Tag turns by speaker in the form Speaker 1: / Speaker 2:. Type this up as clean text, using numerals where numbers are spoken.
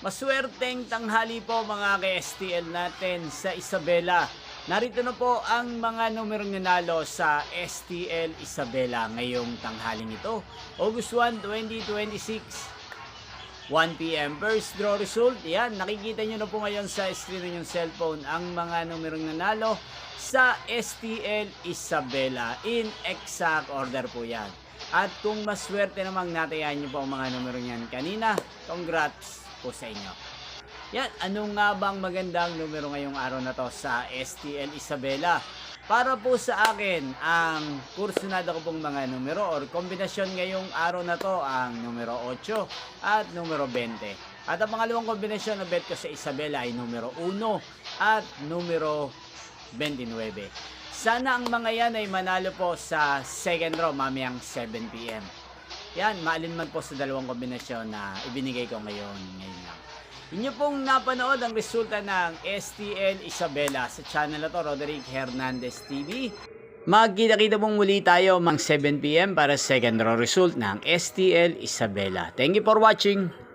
Speaker 1: Maswerteng tanghali po mga ka-STL natin sa Isabela. Narito na po ang mga numerong nanalo sa STL Isabela ngayong tanghaling ito. August 1, 2026. 1 p.m. First draw result. Yan, nakikita nyo na po ngayon sa screen ng yung cellphone ang mga numerong nanalo sa STL Isabela. In exact order po yan. At kung maswerte namang natayan nyo po ang mga numero yan kanina, congrats po sa inyo. Yan, ano nga bang magandang numero ngayong araw na to sa STL Isabela? Para po sa akin, ang kursunada ko pong mga numero or kombinasyon ngayong araw na to ang numero 8 at numero 20. At ang pangalawang kombinasyon na bet ko sa Isabela ay numero 1 at numero 29. Sana ang mga yan ay manalo po sa second draw mamayang 7 p.m. Yan, maalin man po sa dalawang kombinasyon na ibinigay ko ngayon lang. Inyo pong napanood ang resulta ng STL Isabela sa channel na to, Roderick Hernandez TV. Magkita-kita pong muli tayo mang 7 p.m. para second draw result ng STL Isabela. Thank you for watching.